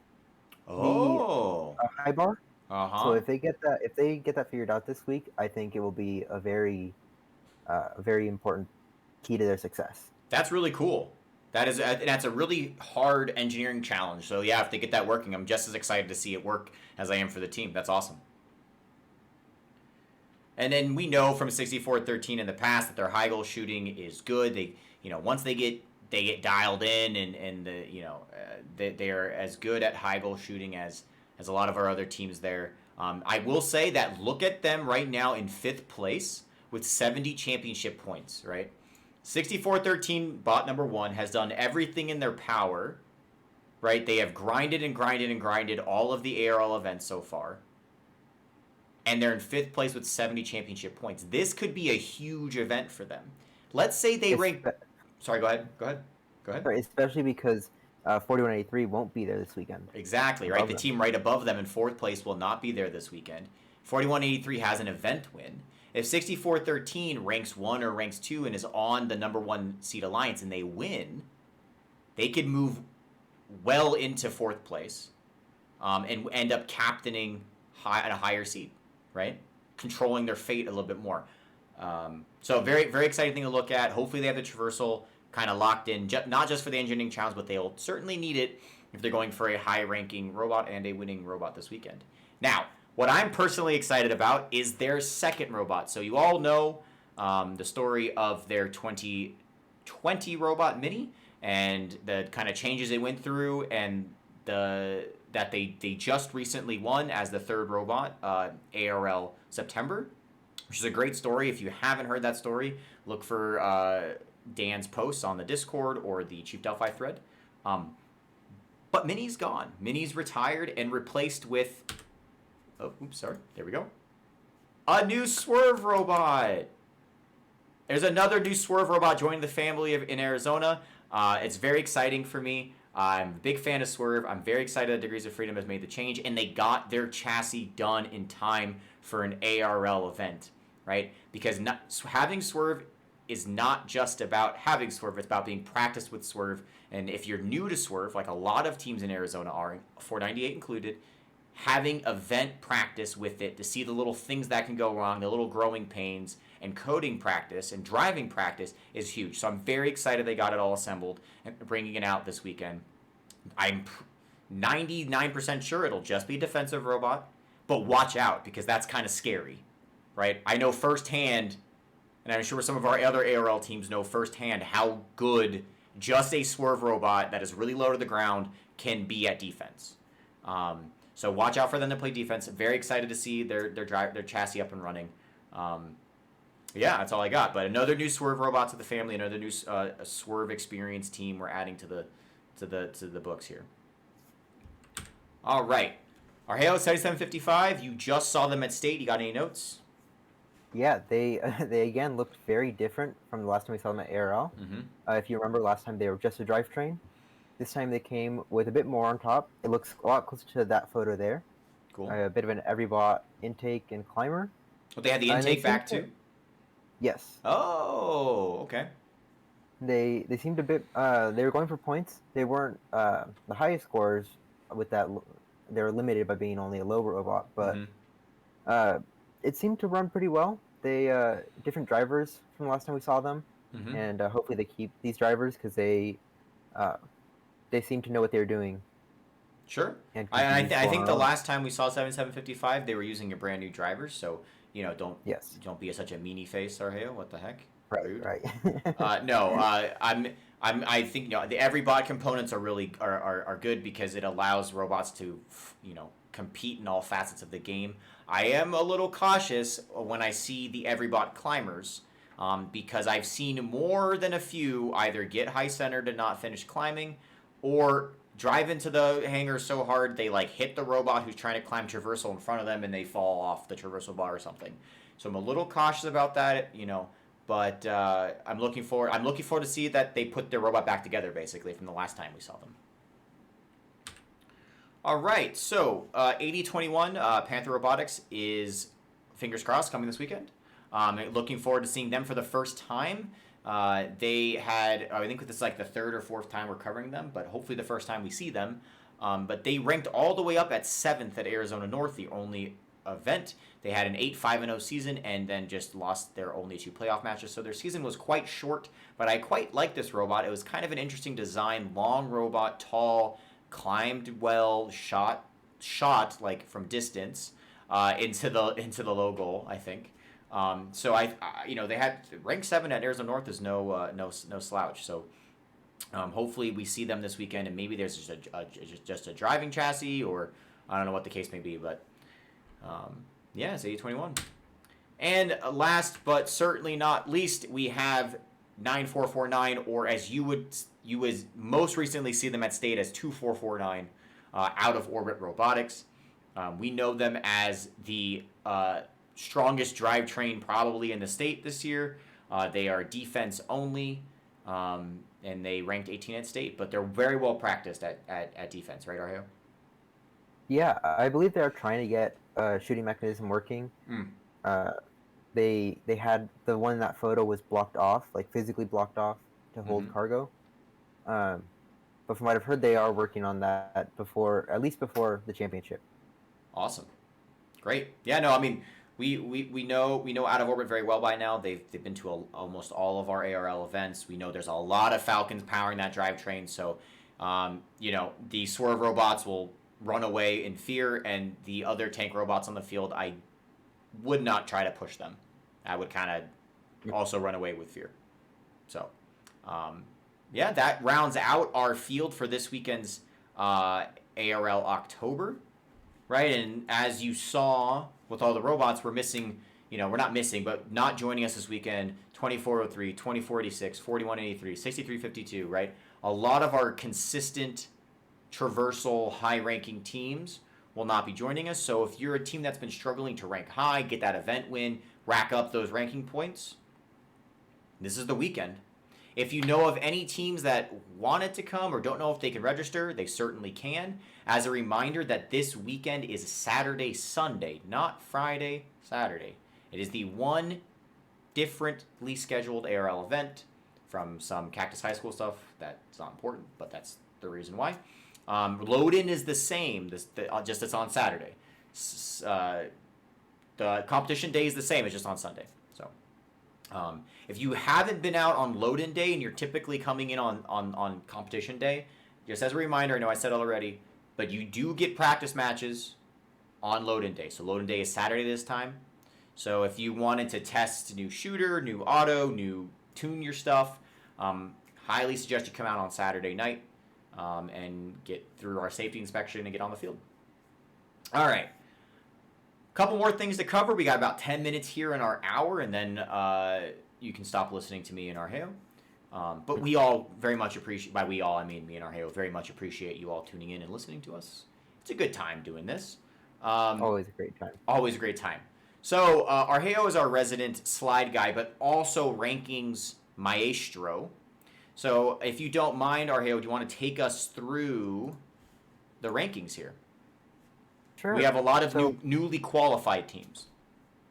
the high bar. So if they get that figured out this week, I think it will be a very important key to their success. That's really cool. That's a really hard engineering challenge. So yeah, if they get that working, I'm just as excited to see it work as I am for the team. That's awesome. And then we know from 6413 in the past that their high goal shooting is good. They, once they get dialed in and they are as good at high goal shooting as a lot of our other teams there. I will say that look at them right now in 5th place with 70 championship points, right? 6413 bot number 1 has done everything in their power, right? They have grinded and grinded and grinded all of the ARL events so far. And they're in 5th place with 70 championship points. This could be a huge event for them. Let's say they rank... Sorry, go ahead. Sorry, especially because 4183 won't be there this weekend. Exactly, right? The team right above them in 4th place will not be there this weekend. 4183 has an event win. If 6413 ranks 1 or ranks 2 and is on the number 1 seed alliance and they win, they could move well into 4th place and end up captaining at a higher seed, right? Controlling their fate a little bit more. So very, very exciting thing to look at. Hopefully they have the traversal kind of locked in, not just for the engineering challenge, but they'll certainly need it if they're going for a high-ranking robot and a winning robot this weekend. Now, what I'm personally excited about is their second robot. So you all know the story of their 2020 robot Mini and the kind of changes they went through, and that they just recently won as the 3rd robot, ARL September, which is a great story. If you haven't heard that story, look for Dan's posts on the Discord or the Chief Delphi thread. But Mini's gone. Mini's retired and replaced with... Oh, oops, sorry. There we go. A new Swerve robot. There's another new Swerve robot joining the family in Arizona. It's very exciting for me. I'm a big fan of Swerve. I'm very excited that Degrees of Freedom has made the change, and they got their chassis done in time for an ARL event, right? Because having Swerve is not just about having Swerve, it's about being practiced with Swerve. And if you're new to Swerve, like a lot of teams in Arizona are, 498 included, having event practice with it to see the little things that can go wrong, the little growing pains, and coding practice and driving practice is huge. So I'm very excited they got it all assembled and bringing it out this weekend. I'm 99% sure it'll just be a defensive robot, but watch out because that's kind of scary, right? I know firsthand, and I'm sure some of our other ARL teams know firsthand how good just a Swerve robot that is really low to the ground can be at defense. So watch out for them to play defense. Very excited to see their chassis up and running. Yeah, that's all I got. But another new Swerve robot to the family, another new Swerve experience team we're adding to the books here. All right, our Halo 7755. You just saw them at State. You got any notes? Yeah, they again looked very different from the last time we saw them at ARL. Mm-hmm. If you remember, last time they were just a drivetrain. This time they came with a bit more on top. It looks a lot closer to that photo there. Cool. A bit of an everybot intake and climber. Well, they had the intake back too? Yes. Oh, okay. They seemed a bit. They were going for points. They weren't the highest scores with that. They were limited by being only a low robot, but it seemed to run pretty well. They different drivers from the last time we saw them, and hopefully they keep these drivers because they seem to know what they're doing. Sure. And I think the last time we saw 7755, they were using a brand new drivers, so don't be such a meanie face, Arheo. What the heck? Right. I think the every bot components are really are good because it allows robots to compete in all facets of the game. I am a little cautious when I see the every bot climbers because I've seen more than a few either get high centered and not finish climbing, or drive into the hangar so hard they hit the robot who's trying to climb traversal in front of them and they fall off the traversal bar or something. So I'm a little cautious about that, but I'm looking forward to see that they put their robot back together basically from the last time we saw them. All right, so 8021 Panther Robotics is, fingers crossed, coming this weekend. Looking forward to seeing them for the first time. They had, I think this is the third or fourth time we're covering them, but hopefully the first time we see them. But they ranked all the way up at 7th at Arizona North, the only event. They had an 8-5-0 season and then just lost their only 2 playoff matches. So their season was quite short, but I quite like this robot. It was kind of an interesting design, long robot, tall, climbed well, shot from distance into the low goal, I think. So they had rank 7 at Arizona North is no slouch. So hopefully we see them this weekend, and maybe there's just a driving chassis, or I don't know what the case may be, but it's 8021. And last but certainly not least, we have 9449, or as you would most recently see them at State as 2449, Out of Orbit Robotics. We know them as the strongest drivetrain probably in the state this year. They are defense only, and they ranked 18 at State, but they're very well practiced at defense, right, Arheo? Yeah, I believe they're trying to get shooting mechanism working. They had the one in that photo was blocked off, physically blocked off to hold cargo. But from what I've heard, they are working on that at least before the championship. Awesome, great. Yeah, no, I mean we know Out of Orbit very well by now. They've been to almost all of our ARL events. We know there's a lot of Falcons powering that drivetrain. So the Swerve robots will run away in fear, and the other tank robots on the field, I would not try to push them. I would kind of also run away with fear. So, that rounds out our field for this weekend's ARL October, right? And as you saw with all the robots, we're missing, we're not missing, but not joining us this weekend, 2403, 2486, 4183, 6352, right? A lot of our consistent traversal high-ranking teams will not be joining us. So if you're a team that's been struggling to rank high, get that event win, rack up those ranking points, this is the weekend. If you know of any teams that wanted to come or don't know if they can register, they certainly can. As a reminder that this weekend is Saturday, Sunday, not Friday, Saturday. It is the one differently scheduled ARL event from some Cactus High School stuff. That's not important, but that's the reason why. Load-in is the same, just it's on Saturday. The competition day is the same, it's just on Sunday. So if you haven't been out on load-in day and you're typically coming in on competition day, just as a reminder, I know I said it already, but you do get practice matches on load-in day. So load-in day is Saturday this time. So if you wanted to test new shooter, new auto, tune your stuff, highly suggest you come out on Saturday night and get through our safety inspection and get on the field. All right. Couple more things to cover. We got about 10 minutes here in our hour, and then you can stop listening to me and Argeo. But we all very much appreciate, by we all, I mean me and Argeo, very much appreciate you all tuning in and listening to us. It's a good time doing this. Always a great time. Always a great time. So Argeo is our resident slide guy, but also rankings maestro. So if you don't mind, Argeo, do you want to take us through the rankings here? Sure. We have a lot of newly qualified teams.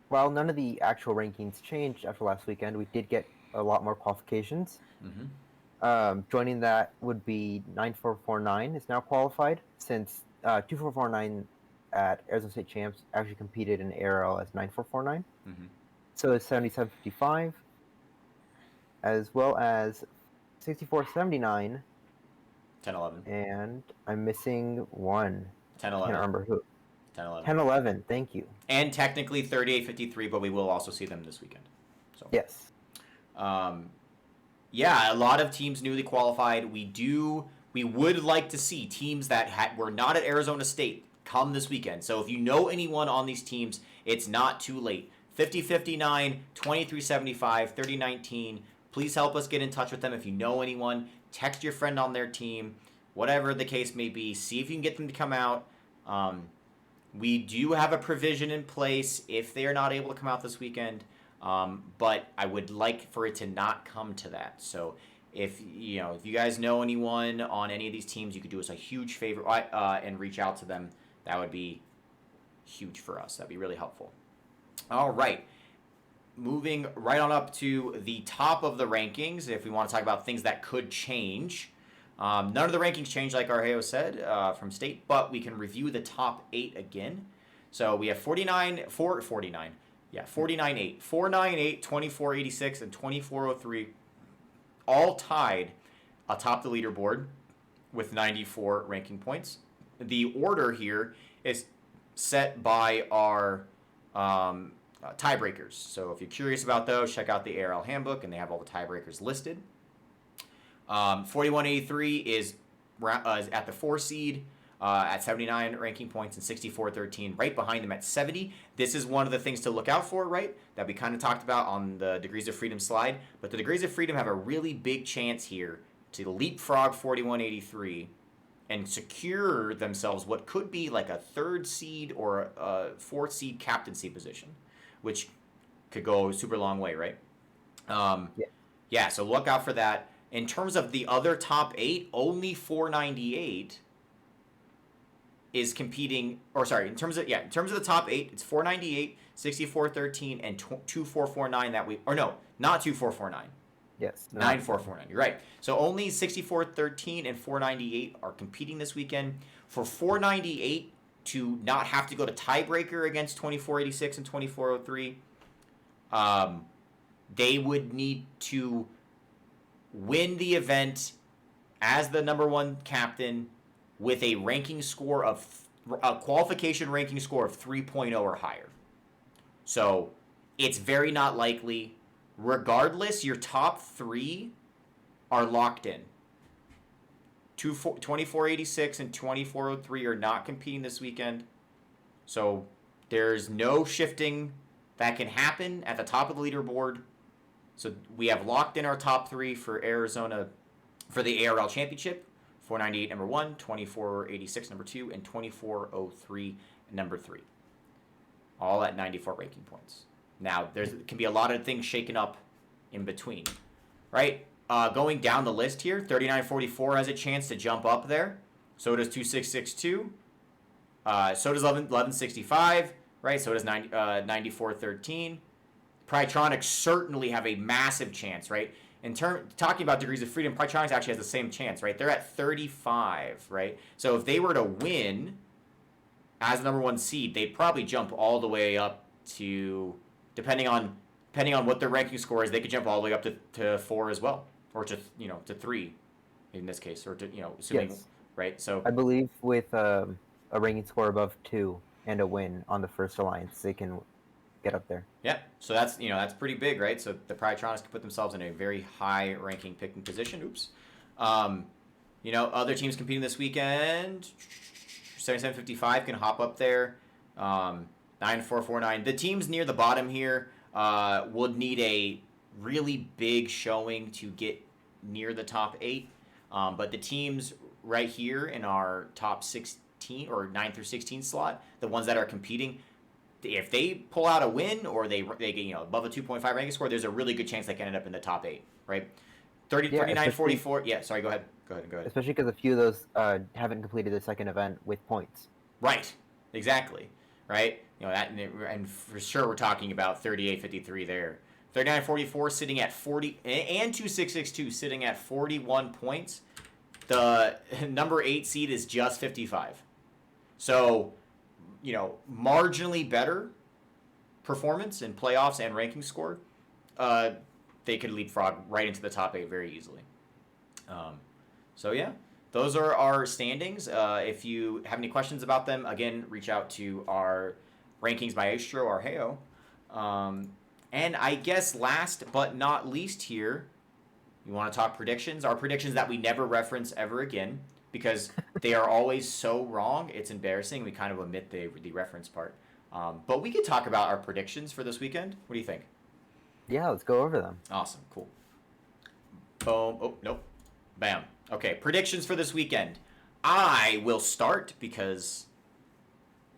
While none of the actual rankings changed after last weekend, we did get a lot more qualifications. Mm-hmm. Joining that would be 9449 is now qualified, since 2449 at Arizona State Champs actually competed in ARL as 9449. Mm-hmm. So is 7755, as well as 6479. 1011. And I'm missing one. 1011. I can't remember who. 1011. 1011, thank you. And technically 3853, but we will also see them this weekend. So Yes. Yeah, a lot of teams newly qualified. We would like to see teams that were not at Arizona State come this weekend. So if you know anyone on these teams, it's not too late. 5059, 2375, 3019. Please help us get in touch with them if you know anyone. Text your friend on their team, whatever the case may be. See if you can get them to come out. We do have a provision in place if they are not able to come out this weekend, but I would like for it to not come to that. So if you guys know anyone on any of these teams, you could do us a huge favor and reach out to them. That would be huge for us. That'd be really helpful. All right. Moving right on up to the top of the rankings, if we want to talk about things that could change. None of the rankings changed, like Argeo said, from state, but we can review the top 8 again. So we have 49.8, 498, 498, 2486, and 2403, all tied atop the leaderboard with 94 ranking points. The order here is set by our tiebreakers. So if you're curious about those, check out the ARL handbook, and they have all the tiebreakers listed. 4183 is at the 4 seed at 79 ranking points, and 6413 right behind them at 70. This is one of the things to look out for, right? That we kind of talked about on the Degrees of Freedom slide. But the Degrees of Freedom have a really big chance here to leapfrog 4183 and secure themselves what could be like a 3rd seed or a 4th seed captaincy position, which could go a super long way, right? Yeah, so look out for that. In terms of the other top 8, only 498 is competing, in terms of the top 8, it's 498, 6413, and 2449 not 2449. Yes. 9449. You're right. So only 6413 and 498 are competing this weekend. For 498 to not have to go to tiebreaker against 2486 and 2403, they would need to win the event as the number 1 captain with a qualification ranking score of 3.0 or higher. So it's very not likely. Regardless, your top 3 are locked in. 2486 and 2403 are not competing this weekend. So there's no shifting that can happen at the top of the leaderboard. So we have locked in our top 3 for Arizona for the ARL Championship. 498 number 1, 2486 number 2, and 2403 number 3. All at 94 ranking points. Now, there can be a lot of things shaken up in between, right? Going down the list here, 3944 has a chance to jump up there. So does 2662. So does 1165, right? So does 9413. Prytronics certainly have a massive chance, right? Talking about degrees of freedom, Prytronics actually has the same chance, right? They're at 35, right? So if they were to win as the number 1 seed, they'd probably jump all the way up to, depending on what their ranking score is, they could jump all the way up to 4 as well, or to to 3 in this case, or to assuming Yes. right. So I believe with a ranking score above 2 and a win on the first alliance, they can get up there. yeah, so that's pretty big, right? So the Prytronics can put themselves in a very high ranking picking position. Oops. Other teams competing this weekend, 7755 can hop up there. 9449. The teams near the bottom here would need a really big showing to get near the top 8. But the teams right here in our top 16 or 9 through 16 slot, the ones that are competing, if they pull out a win or they get above a 2.5 ranking score, there's a really good chance they can end up in the top 8, right? 39, 44. Yeah, sorry, go ahead. Especially because a few of those haven't completed the second event with points. Right, exactly, right? That, and for sure we're talking about 38-53 there. 39-44 sitting at 40, and 2662 sitting at 41 points. The number 8 seed is just 55. So, marginally better performance in playoffs and ranking score. They could leapfrog right into the top 8 very easily. So yeah, those are our standings. If you have any questions about them, again, reach out to our Rankings Maestro, our Heyo. And I guess last but not least here, you want to talk predictions? Our predictions that we never reference ever again because they are always so wrong. It's embarrassing. We kind of omit the reference part. But we could talk about our predictions for this weekend. What do you think? Yeah, let's go over them. Awesome. Cool. Boom. Oh, nope. Bam. Okay, predictions for this weekend. I will start because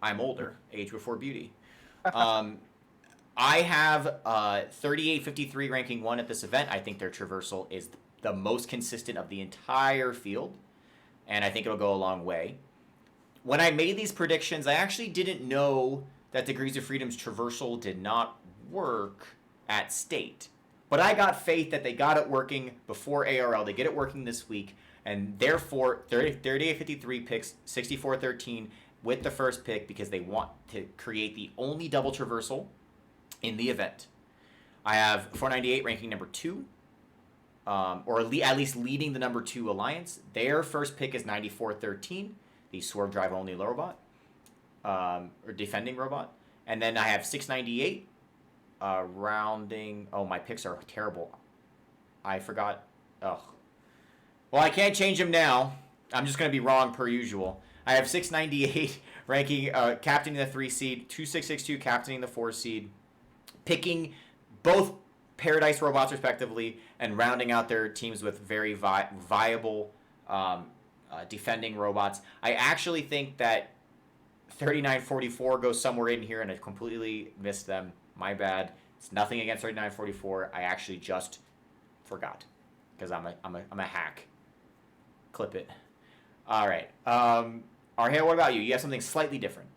I'm older. Age before beauty. I have 38-53 ranking 1 at this event. I think their traversal is the most consistent of the entire field, and I think it'll go a long way. When I made these predictions, I actually didn't know that Degrees of Freedom's traversal did not work at state. But I got faith that they got it working before ARL. They get it working this week, and therefore 38-53 picks 64-13 with the first pick because they want to create the only double traversal in the event. I have 498 ranking number 2, or at least leading the number 2 alliance. Their first pick is 94-13, the swerve drive only robot, or defending robot. And then I have 698 rounding. Oh, my picks are terrible. I forgot. Oh. Well, I can't change them now. I'm just going to be wrong per usual. I have 698 ranking, captaining the 3 seed, 2662 captaining the 4 seed, picking both Paradise robots respectively, and rounding out their teams with very viable defending robots. I actually think that 3944 goes somewhere in here, and I completely missed them. My bad. It's nothing against 3944. I actually just forgot because I'm a hack. Clip it. All right. Arheo, what about you? You have something slightly different.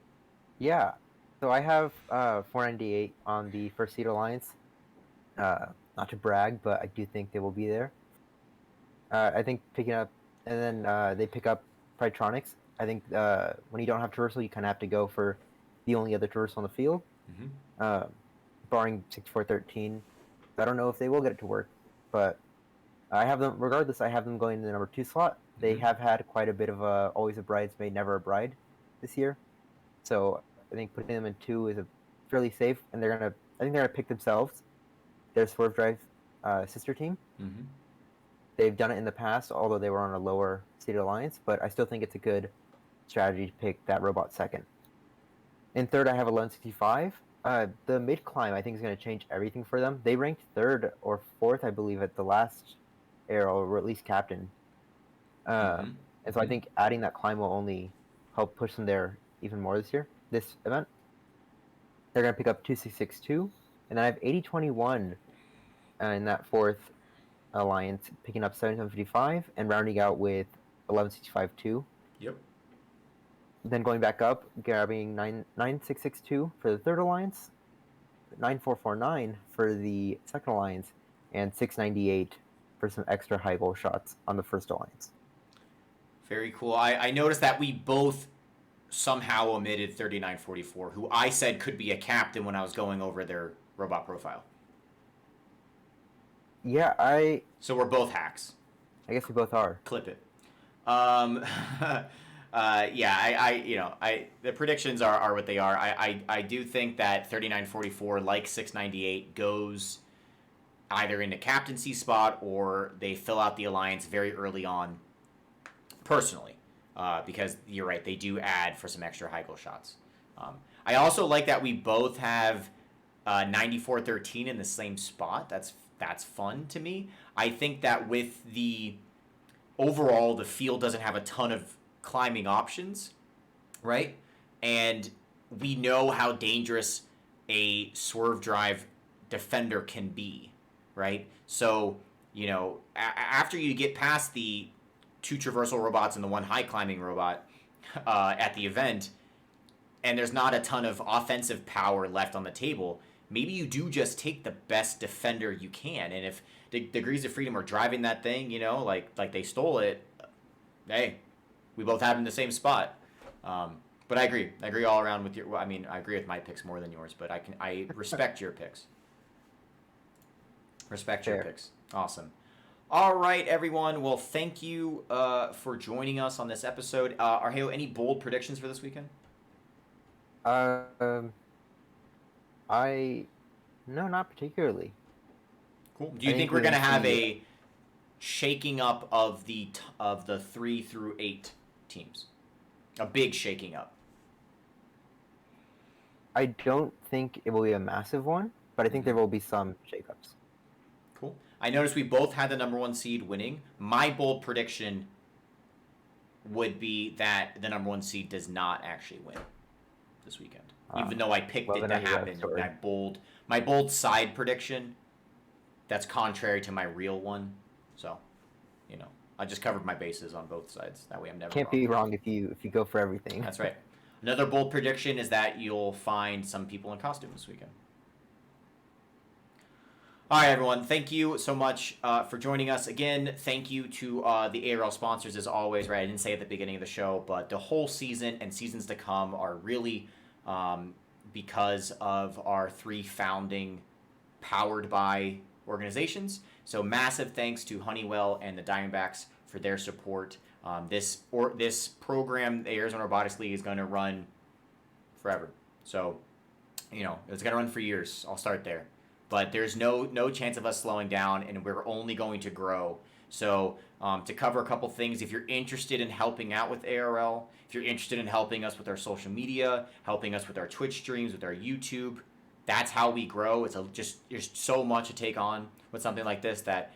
Yeah. So I have 498 on the first seed alliance. Not to brag, but I do think they will be there. I think picking up, and then they pick up Prytronics. I think when you don't have traversal, you kind of have to go for the only other traversal on the field. Mm-hmm. Barring 6413. I don't know if they will get it to work, but I have them, regardless, I have them going in the number 2 slot. They have had quite a bit of always a bridesmaid, never a bride this year. So I think putting them in 2 is a fairly safe, and I think they're gonna pick themselves, their Swerve Drive sister team. Mm-hmm. They've done it in the past, although they were on a lower seeded alliance, but I still think it's a good strategy to pick that robot second. In third, I have 1165. The mid climb, I think, is going to change everything for them. They ranked 3rd or 4th, I believe, at the last ARL, or at least captain. And so I think adding that climb will only help push them there even more this event. They're going to pick up 2662, and I have 8021 in that 4th alliance, picking up 7755 and rounding out with 1165-2. Yep. Then going back up, grabbing 9662 for the 3rd alliance, 9449 for the second alliance, and 698 for some extra high goal shots on the first alliance. Very cool. I noticed that we both somehow omitted 3944, who I said could be a captain when I was going over their robot profile. Yeah, So we're both hacks. I guess we both are. Clip it. The predictions are what they are. I do think that 3944, like 698, goes either in the captaincy spot or they fill out the alliance very early on, personally, because you're right, they do add for some extra high goal shots. I also like that we both have 9413 in the same spot. That's fun to me. I think that with the overall, the field doesn't have a ton of climbing options, right? And we know how dangerous a swerve drive defender can be, right? So, after you get past the 2 traversal robots and the 1 high climbing robot at the event, and there's not a ton of offensive power left on the table, maybe you do just take the best defender you can. And if Degrees of Freedom are driving that thing, like they stole it, hey, we both have them in the same spot. But I agree all around with your. I mean, I agree with my picks more than yours, but I respect your picks. Respect your picks. Awesome. All right, everyone. Well, thank you for joining us on this episode. Arheo, any bold predictions for this weekend? No, not particularly. Cool. Do you think we're gonna have a shaking up of the 3 through 8 teams? A big shaking up. I don't think it will be a massive one, but I think there will be some shakeups. Cool. I noticed we both had the number 1 seed winning. My bold prediction would be that the number 1 seed does not actually win this weekend. Even though I picked it to happen. My bold side prediction, that's contrary to my real one. So, I just covered my bases on both sides. That way I'm never Can't be wrong if you go for everything. That's right. Another bold prediction is that you'll find some people in costume this weekend. All right, everyone. Thank you so much for joining us. Again, thank you to the ARL sponsors as always. Right, I didn't say at the beginning of the show, but the whole season and seasons to come are really because of our 3 founding powered by organizations. So massive thanks to Honeywell and the Diamondbacks for their support. This program, the Arizona Robotics League, is going to run forever. So, it's going to run for years. I'll start there. But there's no chance of us slowing down, and we're only going to grow. So to cover a couple things, if you're interested in helping out with ARL, if you're interested in helping us with our social media, helping us with our Twitch streams, with our YouTube, that's how we grow. There's so much to take on with something like this that,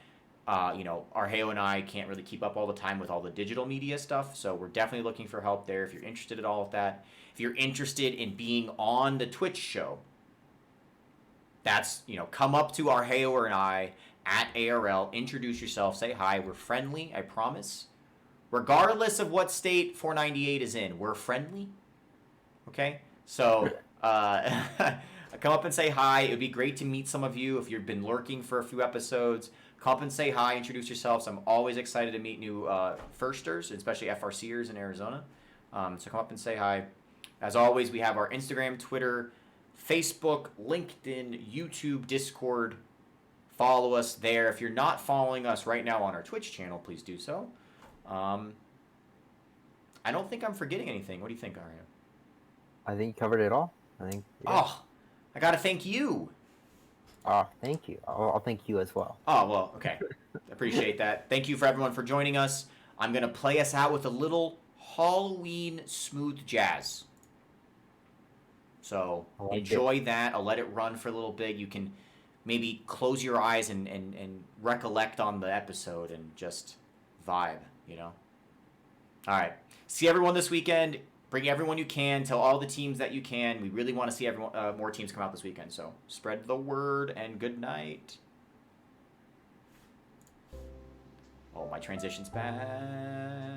Arheo and I can't really keep up all the time with all the digital media stuff. So we're definitely looking for help there if you're interested at all with that. If you're interested in being on the Twitch show, that's, come up to Arheo or I at ARL, introduce yourself, say hi. We're friendly, I promise. Regardless of what state 498 is in, we're friendly. Okay? So, come up and say hi. It would be great to meet some of you if you've been lurking for a few episodes. Come up and say hi, introduce yourselves. I'm always excited to meet new firsters, especially FRCers in Arizona. So come up and say hi. As always, we have our Instagram, Twitter, Facebook, LinkedIn, YouTube, Discord. Follow us there. If you're not following us right now on our Twitch channel, please do so. I don't think I'm forgetting anything. What do you think, Arya? I think you covered it all. Yeah. Oh, I got to thank you. Oh, thank you. I'll thank you as well. Oh, well, okay. Appreciate that. Thank you for everyone for joining us. I'm going to play us out with a little Halloween smooth jazz. So enjoy that. I'll let it run for a little bit. You can maybe close your eyes and recollect on the episode and just vibe, All right. See everyone this weekend. Bring everyone you can. Tell all the teams that you can. We really want to see everyone, more teams come out this weekend. So spread the word and good night. Oh, my transition's bad.